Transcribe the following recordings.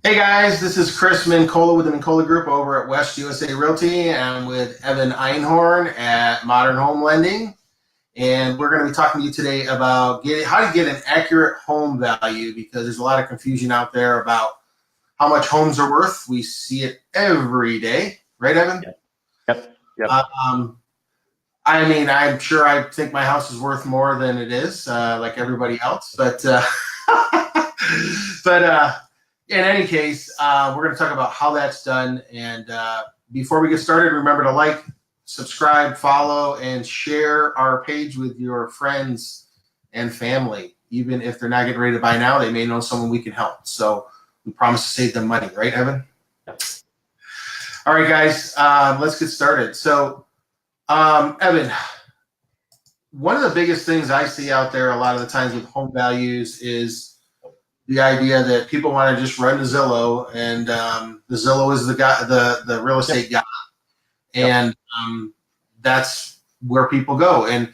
Hey guys, this is Chris Mincola with the Mincola Group over at West USA Realty. I'm with Evan Einhorn at Modern Home Lending, and we're going to be talking to you today about how to get an accurate home value because there's a lot of confusion out there about how much homes are worth. We see it every day, right, Evan? Yep. Yep. Yep. Um, I mean, I'm sure I think my house is worth more than it is, like everybody else, but but in any case, we're going to talk about how that's done. And before we get started, remember to like, subscribe, follow, and share our page with your friends and family. Even if they're not getting ready to buy now, they may know someone we can help. So we promise to save them money, right, Evan? Yep. All right, guys, let's get started. So, Evan, one of the biggest things I see out there a lot of the times with home values is the idea that people want to just run to Zillow, and the Zillow is the guy, the real estate guy, and that's where people go. And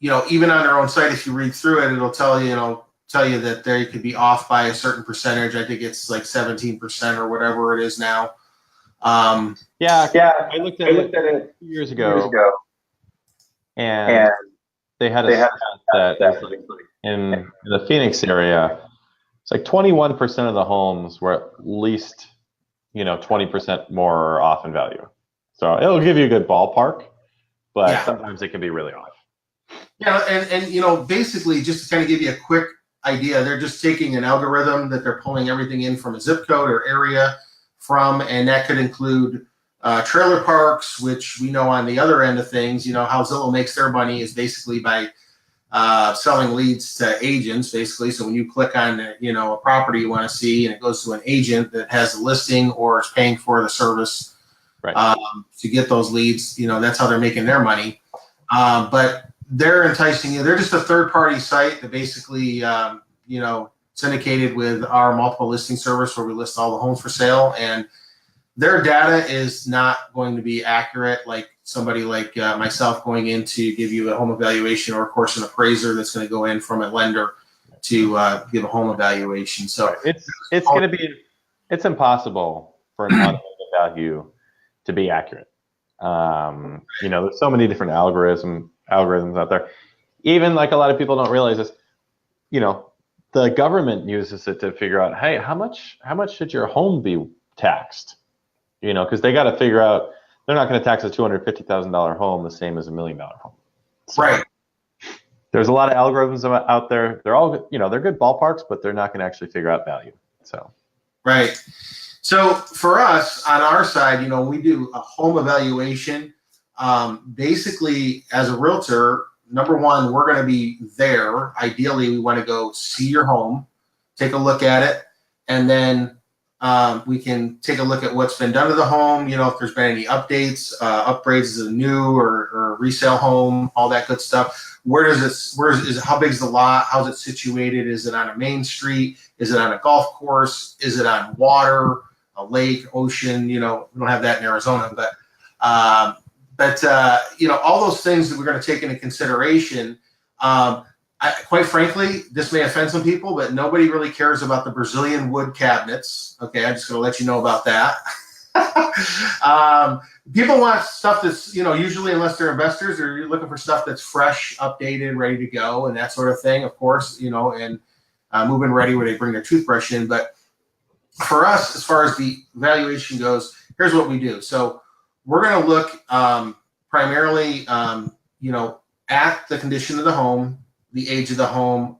even on their own site, if you read through it, it'll tell you that they could be off by a certain percentage. I think it's like 17% or whatever it is now. I looked at it 2 years ago, and they had a stat that was like in the Phoenix area, it's like 21% of the homes were at least 20% more off in value. So it'll give you a good ballpark, but sometimes it can be really off. Yeah, and basically, just to kind of give you a quick idea, they're just taking an algorithm that they're pulling everything in from a zip code or area from, and that could include trailer parks, which we know on the other end of things, how Zillow makes their money is basically by selling leads to agents, basically. So when you click on a property you want to see, and it goes to an agent that has a listing or is paying for the service, right, to get those leads, that's how they're making their money. But they're enticing you. They're just a third-party site that basically syndicated with our multiple listing service where we list all the homes for sale, and their data is not going to be accurate like somebody like myself going in to give you a home evaluation, or of course an appraiser that's going to go in from a lender to give a home evaluation. So it's impossible for an unlimited value to be accurate. There's so many different algorithms out there. Even like a lot of people don't realize this, the government uses it to figure out, hey, how much should your home be taxed? Because they got to figure out, they're not going to tax a $250,000 home the same as $1 million home. So right. There's a lot of algorithms out there. They're all, they're good ballparks, but they're not going to actually figure out value. So right. So for us on our side, we do a home evaluation. Basically, as a realtor, number one, we're going to be there. Ideally, we want to go see your home, take a look at it, and then we can take a look at what's been done to the home. If there's been any updates, upgrades, is it a new or resale home, all that good stuff. Where is it? How big is the lot? How's it situated? Is it on a main street? Is it on a golf course? Is it on water, a lake, ocean? We don't have that in Arizona, but all those things that we're going to take into consideration. Quite frankly, this may offend some people, but nobody really cares about the Brazilian wood cabinets. Okay, I'm just going to let you know about that. People want stuff that's, usually unless they're investors, they're looking for stuff that's fresh, updated, ready to go, and that sort of thing, of course, and move-in ready where they bring their toothbrush in. But for us, as far as the valuation goes, here's what we do. So we're going to look primarily, at the condition of the home, the age of the home,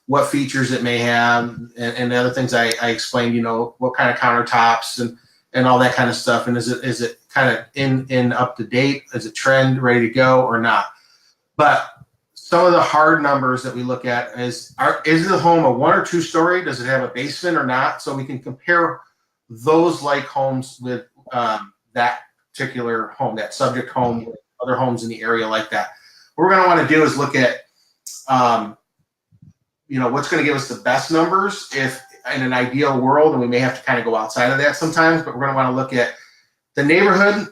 what features it may have, and the other things I explained, what kind of countertops and all that kind of stuff. And is it kind of in up to date? Is it trend, ready to go or not? But some of the hard numbers that we look at is the home a 1 or 2 story? Does it have a basement or not? So we can compare those like homes with that particular home, that subject home, with other homes in the area like that. What we're going to want to do is look at what's going to give us the best numbers if in an ideal world, and we may have to kind of go outside of that sometimes, but we're going to want to look at the neighborhood,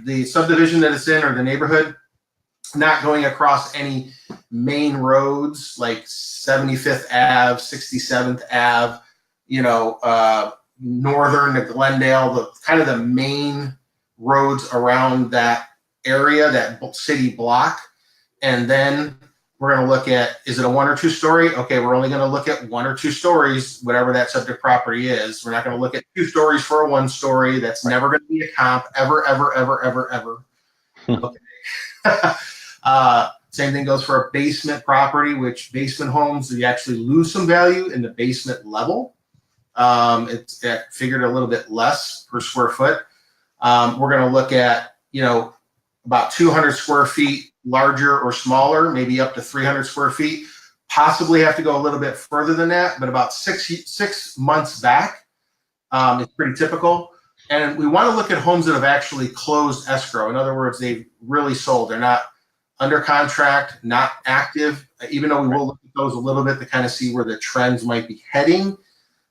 the subdivision that it's in, or the neighborhood, not going across any main roads like 75th Ave, 67th Ave, northern to Glendale, the kind of the main roads around that area, that city block. And then we're going to look at, is it a 1 or 2 story? Okay, we're only going to look at 1 or 2 stories, whatever that subject property is. We're not going to look at 2 stories for a 1 story. That's never going to be a comp, ever, ever, ever, ever, ever. Okay. Same thing goes for a basement property, which basement homes, you actually lose some value in the basement level. It's figured a little bit less per square foot. We're going to look at, about 200 square feet larger or smaller, maybe up to 300 square feet. Possibly have to go a little bit further than that, but about 6 months back is pretty typical. And we want to look at homes that have actually closed escrow. In other words, they've really sold. They're not under contract, not active, even though we will look at those a little bit to kind of see where the trends might be heading.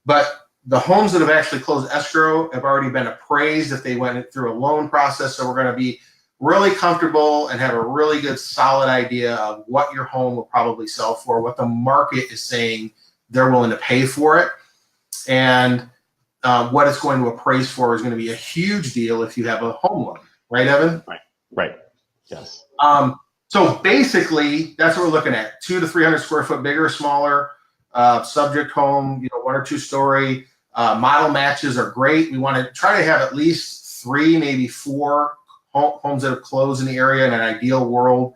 But the homes that have actually closed escrow have already been appraised if they went through a loan process. So we're going to be really comfortable and have a really good solid idea of what your home will probably sell for, what the market is saying they're willing to pay for it. And what it's going to appraise for is going to be a huge deal if you have a home loan. Right, Evan? Right. Yes. So basically, that's what we're looking at: 200 to 300 square foot, bigger or smaller, subject home, 1 or 2 story. Model matches are great. We want to try to have at least 3, maybe 4 homes that have closed in the area in an ideal world.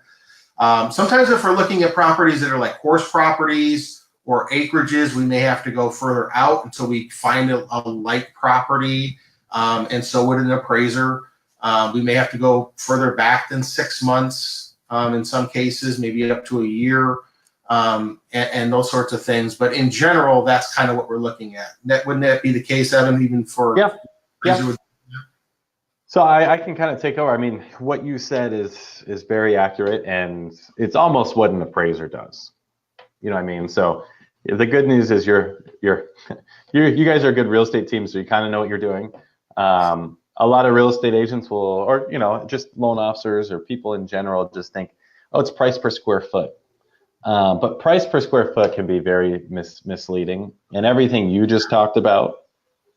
Sometimes if we're looking at properties that are like horse properties or acreages, we may have to go further out until we find a like property. And so with an appraiser, we may have to go further back than 6 months in some cases, maybe up to a year, and those sorts of things. But in general, that's kind of what we're looking at. Wouldn't that be the case, Evan, even for? Yeah. So I can kind of take over. I mean, what you said is very accurate, and it's almost what an appraiser does. You know what I mean? So the good news is you guys are a good real estate team, so you kind of know what you're doing. A lot of real estate agents will, or just loan officers or people in general, just think, oh, it's price per square foot. But price per square foot can be very misleading, and everything you just talked about,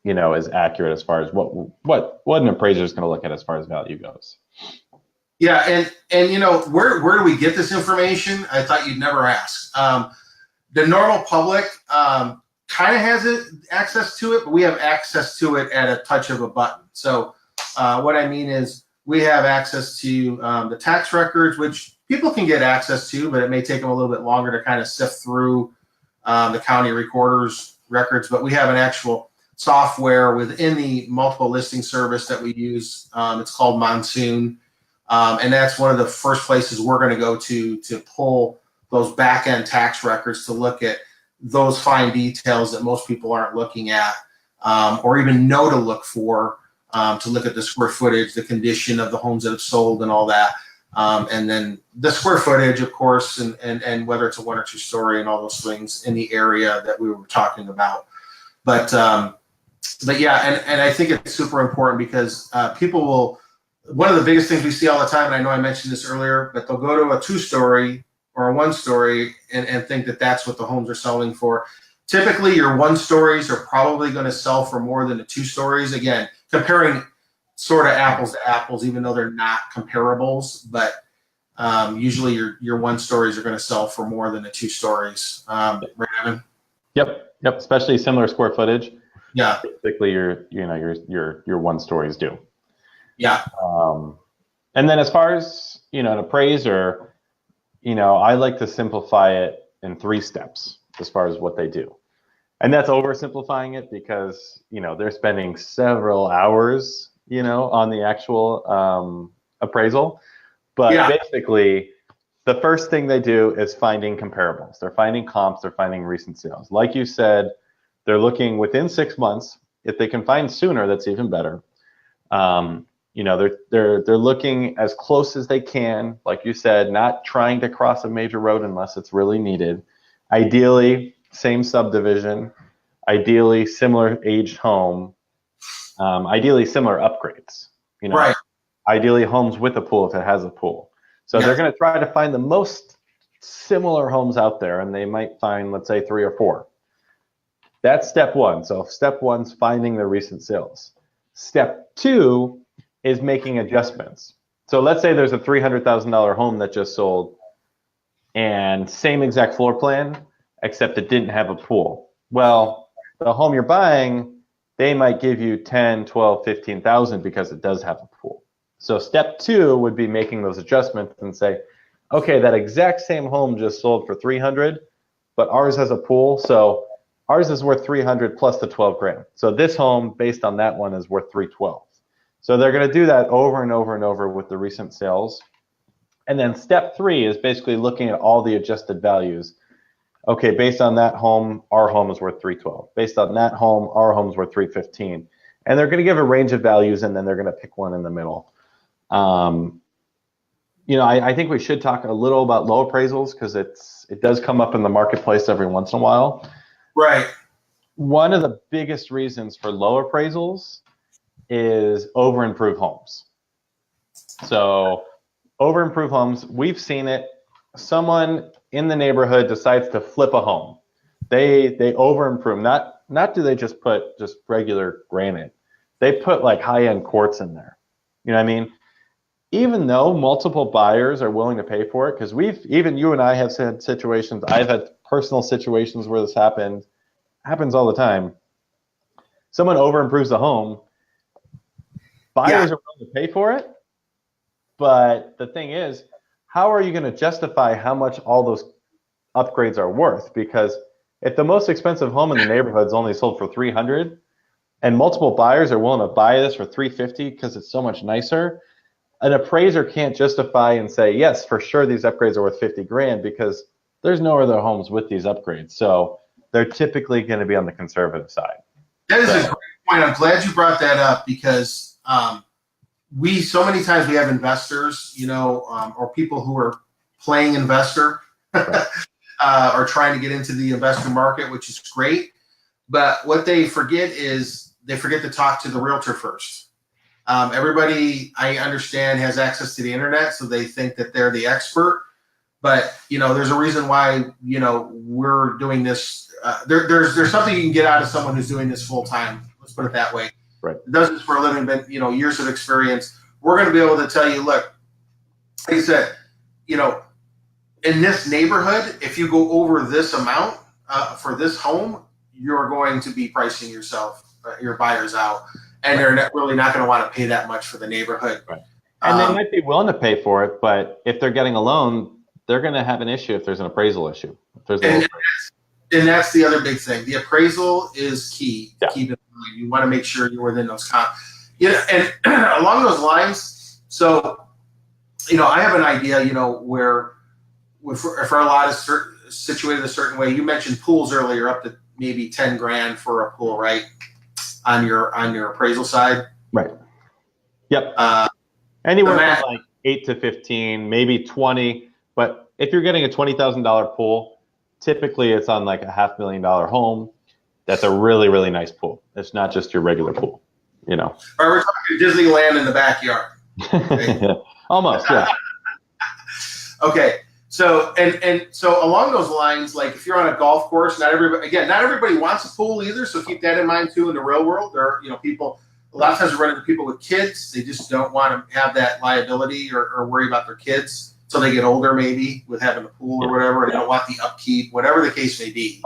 is accurate as far as what an appraiser is going to look at as far as value goes. Yeah, and where do we get this information? I thought you'd never ask. The normal public kind of has access to it, but we have access to it at a touch of a button. So what I mean is we have access to the tax records, which people can get access to, but it may take them a little bit longer to kind of sift through the county recorder's records. But we have an actual software within the multiple listing service that we use. It's called Monsoon. And that's one of the first places we're going to go to pull those back-end tax records to look at those fine details that most people aren't looking at or even know to look for, to look at the square footage, the condition of the homes that have sold and all that. And then the square footage, of course, and whether it's a 1 or 2 story and all those things in the area that we were talking about. But yeah, and I think it's super important because people will, one of the biggest things we see all the time, and I know I mentioned this earlier, but they'll go to a 2-story or a 1-story and think that that's what the homes are selling for. Typically, your 1 stories are probably going to sell for more than the 2 stories. Again, comparing sort of apples to apples, even though they're not comparables, but usually your 1 stories are going to sell for more than the 2 stories. Right, Evan? Yep. Especially similar square footage. Yeah. Typically, your 1 stories do. Yeah. And then as far as an appraiser, I like to simplify it in 3 steps as far as what they do. And that's oversimplifying it because, they're spending several hours, on the actual appraisal. But basically, the first thing they do is finding comparables. They're finding comps, they're finding recent sales. Like you said, they're looking within 6 months. If they can find sooner, that's even better. They're looking as close as they can, like you said, not trying to cross a major road unless it's really needed. Ideally, same subdivision, ideally similar aged home, ideally similar upgrades. Right. Ideally homes with a pool if it has a pool. So they're going to try to find the most similar homes out there, and they might find, let's say, 3 or 4. That's step one. So step one's finding the recent sales. Step two is making adjustments. So let's say there's a $300,000 home that just sold and same exact floor plan, except it didn't have a pool. Well, the home you're buying, they might give you 10, 12, 15,000 because it does have a pool. So step two would be making those adjustments and say, okay, that exact same home just sold for 300, but ours has a pool, so ours is worth 300 plus the 12 grand. So this home, based on that one, is worth 312. So they're going to do that over and over and over with the recent sales. And then step three is basically looking at all the adjusted values. Okay, based on that home, our home is worth 312. Based on that home, our home's worth 315. And they're going to give a range of values, and then they're going to pick one in the middle. I think we should talk a little about low appraisals because it does come up in the marketplace every once in a while. Right. One of the biggest reasons for low appraisals is over-improved homes. So over-improved homes, we've seen it. Someone in the neighborhood decides to flip a home. They over-improve. Not do they just put just regular granite. They put like high-end quartz in there. You know what I mean? Even though multiple buyers are willing to pay for it, because even you and I have had situations, I've had personal situations where this happens all the time. Someone over-improves a home, buyers are willing to pay for it, but the thing is, how are you going to justify how much all those upgrades are worth? Because if the most expensive home in the neighborhood is only sold for 300, and multiple buyers are willing to buy this for 350 because it's so much nicer, an appraiser can't justify and say, yes, for sure these upgrades are worth 50 grand because there's no other homes with these upgrades. So they're typically going to be on the conservative side. That is a great point. I'm glad you brought that up because so many times we have investors, or people who are playing investor Right. or trying to get into the investor market, which is great. But what they forget is they forget to talk to the realtor first. Everybody, I understand, has access to the internet, so they think that they're the expert. But there's a reason why we're doing this. There's something you can get out of someone who's doing this full time. Let's put it that way. Right. Does this for a living, but years of experience. We're going to be able to tell you, look, like I said, in this neighborhood, if you go over this amount for this home, you're going to be pricing your buyers out. And they're really not going to want to pay that much for the neighborhood. Right. And they might be willing to pay for it, but if they're getting a loan, they're going to have an issue if there's an appraisal issue. And that's the other big thing. The appraisal is key. Yeah. Keep in mind. You want to make sure you're within those and along those lines, so, I have an idea, where if our lot is situated a certain way. You mentioned pools earlier, up to maybe 10 grand for a pool, right? On your appraisal side. Right. Yep. Anywhere from like 8 to 15, maybe 20. But if you're getting a $20,000 pool, typically it's on like a $500,000 home. That's a really, really nice pool. It's not just your regular pool, Or we're talking Disneyland in the backyard. Okay? Almost, yeah. Okay. So so along those lines, like if you're on a golf course, not everybody wants a pool either. So keep that in mind too. In the real world, there people a lot of times we run into people with kids. They just don't want to have that liability or worry about their kids until they get older, maybe with having a pool or whatever. And they don't want the upkeep, whatever the case may be.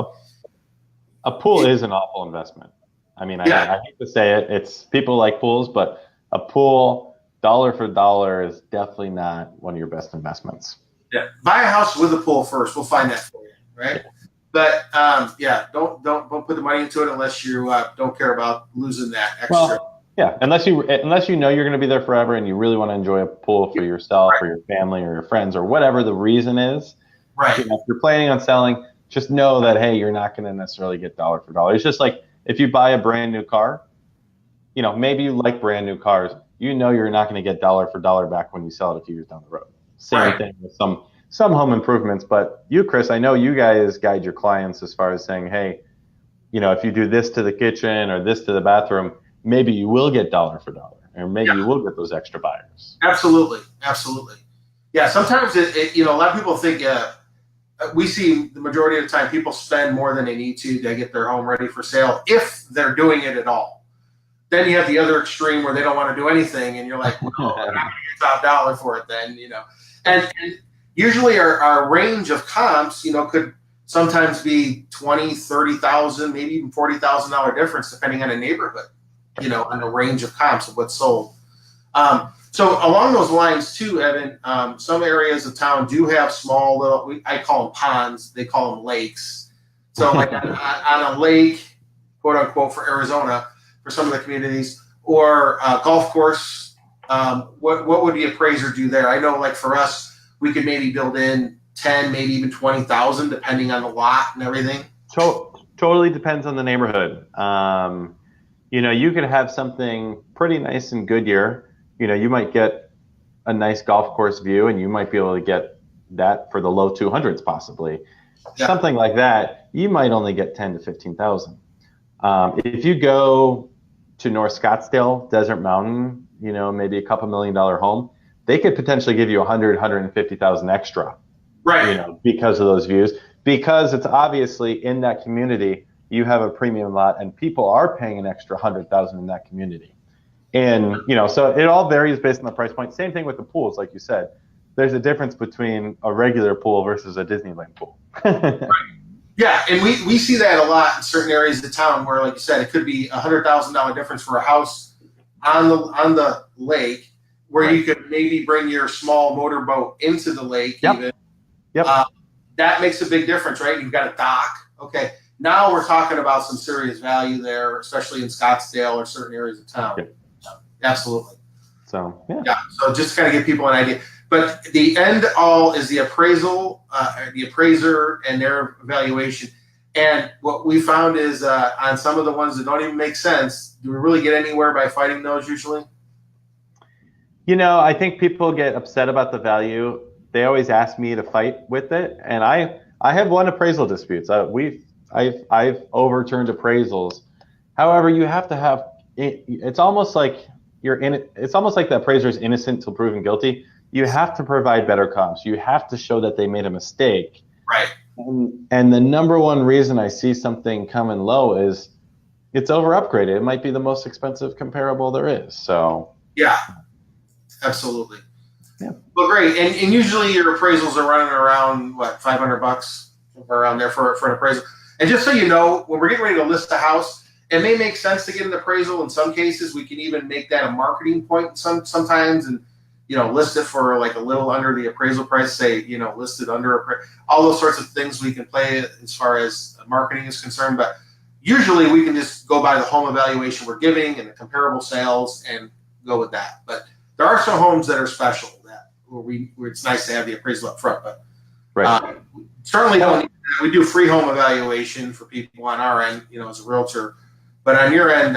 A pool is an awful investment. I mean, I hate to say it. It's people like pools, but a pool dollar for dollar is definitely not one of your best investments. Yeah, buy a house with a pool first. We'll find that for you, right? But don't put the money into it unless you don't care about losing that extra. Well, yeah, unless you know you're going to be there forever and you really want to enjoy a pool for yourself or your family or your friends or whatever the reason is. Right. If you're planning on selling, just know that hey, you're not going to necessarily get dollar for dollar. It's just like if you buy a brand new car, maybe you like brand new cars. You're not going to get dollar for dollar back when you sell it a few years down the road. Same thing with some home improvements, but you, Chris, I know you guys guide your clients as far as saying, hey, if you do this to the kitchen or this to the bathroom, maybe you will get dollar for dollar, or maybe you will get those extra buyers. Absolutely. Yeah, sometimes a lot of people think we see the majority of the time people spend more than they need to get their home ready for sale, if they're doing it at all. Then you have the other extreme where they don't want to do anything, and you're like, well, I'm not going to get top dollar for it then, And usually our range of comps, could sometimes be 20, 30,000, maybe even $40,000 difference depending on the neighborhood, on the range of comps of what's sold. So along those lines too, Evan, some areas of town do have small little, I call them ponds, they call them lakes. So like on a lake, quote unquote, for Arizona, for some of the communities, or golf course, what would the appraiser do there? I know, like for us, we could maybe build in 10, maybe even 20,000, depending on the lot and everything. Totally depends on the neighborhood. You could have something pretty nice in Goodyear. You might get a nice golf course view, and you might be able to get that for the low 200s possibly. Yeah. Something like that, you might only get 10 to 15,000. If you go to North Scottsdale, Desert Mountain, maybe a couple $1 million home, they could potentially give you 100, 150,000 extra, right? Because of those views, because it's obviously in that community, you have a premium lot, and people are paying an extra 100,000 in that community. And, so it all varies based on the price point. Same thing with the pools, like you said. There's a difference between a regular pool versus a Disneyland pool. Right. Yeah, and we see that a lot in certain areas of town where, like you said, it could be $100,000 difference for a house on the lake, where right. You could maybe bring your small motorboat into the lake. Yep. Even. Yep. That makes a big difference, right? You've got a dock. Okay, now we're talking about some serious value there, especially in Scottsdale or certain areas of town. Yep. Absolutely. So yeah. Yeah. So just to kind of give people an idea. But the end all is the appraisal, the appraiser, and their evaluation. And what we found is on some of the ones that don't even make sense, do we really get anywhere by fighting those usually? I think people get upset about the value. They always ask me to fight with it, and I have won appraisal disputes. I've overturned appraisals. However, you have to have it. It's almost like it's almost like the appraiser is innocent till proven guilty. You have to provide better comps. You have to show that they made a mistake. Right. And the number one reason I see something coming low is it's over upgraded. It might be the most expensive comparable there is. So yeah, absolutely. Yeah. Well, great. And usually your appraisals are running around what, $500 around there for an appraisal. And just so you know, when we're getting ready to list a house, it may make sense to get an appraisal. In some cases, we can even make that a marketing point sometimes, and list it for like a little under the appraisal price, say, listed under all those sorts of things we can play as far as marketing is concerned. But usually we can just go by the home evaluation we're giving and the comparable sales and go with that. But there are some homes that are special where it's nice to have the appraisal up front. But right. Certainly don't need that. We do free home evaluation for people on our end, as a realtor. But on your end,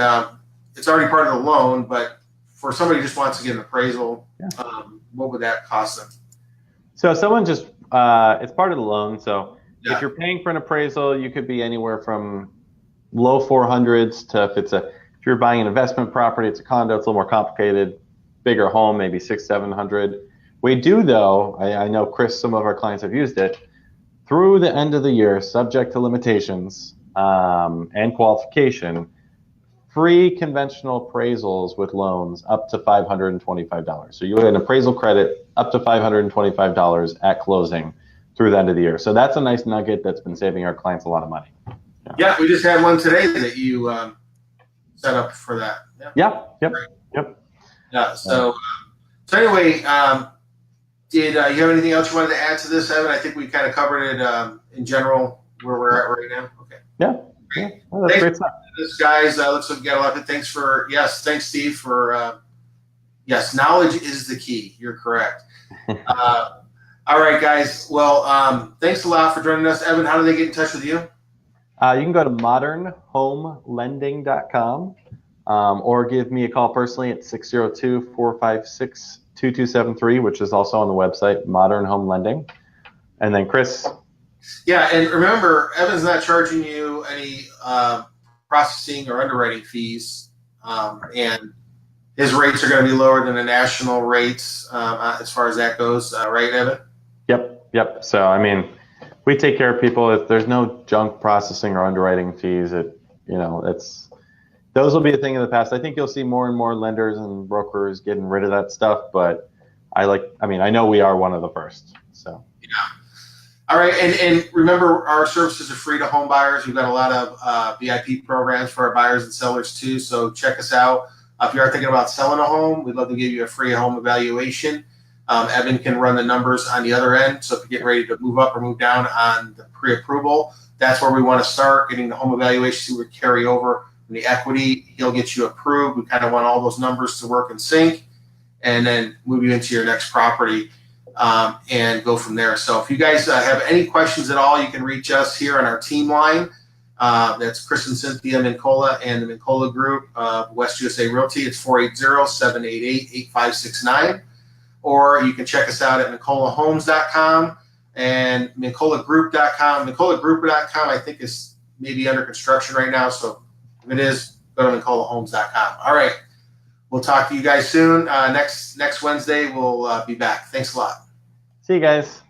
it's already part of the loan, but for somebody who just wants to get an appraisal, what would that cost them? So someone just, it's part of the loan. So yeah. If you're paying for an appraisal, you could be anywhere from low 400s to if you're buying an investment property, it's a condo, it's a little more complicated, bigger home, maybe 600-700. We do though, I know Chris, some of our clients have used it, through the end of the year, subject to limitations and qualification, free conventional appraisals with loans up to $525. So you get an appraisal credit up to $525 at closing through the end of the year. So that's a nice nugget that's been saving our clients a lot of money. Yeah, we just had one today that you set up for that. Yeah. Yep. Yeah. So anyway, did you have anything else you wanted to add to this, Evan? I think we kind of covered it in general where we're at right now. Okay. Yeah. Well, that's great stuff. This guys, looks like we got a lot of thanks, Steve, for knowledge is the key. You're correct. All right, guys. Well, thanks a lot for joining us. Evan, how do they get in touch with you? You can go to modernhomelending.com or give me a call personally at 602-456-2273, which is also on the website, Modern Home Lending. And then Chris. Yeah, and remember, Evan's not charging you any processing or underwriting fees, and his rates are going to be lower than the national rates as far as that goes, right, Evan? Yep. So, I mean, We take care of people. If there's no junk processing or underwriting fees, those will be a thing in the past. I think you'll see more and more lenders and brokers getting rid of that stuff, but I know we are one of the first. So Yeah. All right, and remember, our services are free to home buyers. We've got a lot of VIP programs for our buyers and sellers too. So check us out. If you are thinking about selling a home, we'd love to give you a free home evaluation. Evan can run the numbers on the other end. So if you're getting ready to move up or move down on the pre-approval, that's where we want to start, getting the home evaluation to carry over the equity. He'll get you approved. We kind of want all those numbers to work in sync, and then move you into your next property and go from there. So if you guys have any questions at all, you can reach us here on our team line. That's Chris and Cynthia Mincola and the Mincola Group of West USA Realty. It's 480-788-8569. Or you can check us out at MincolaHomes.com and MincolaGroup.com. MincolaGroup.com, I think, is maybe under construction right now. So if it is, go to MincolaHomes.com. All right. We'll talk to you guys soon. Next Wednesday, we'll be back. Thanks a lot. See you guys.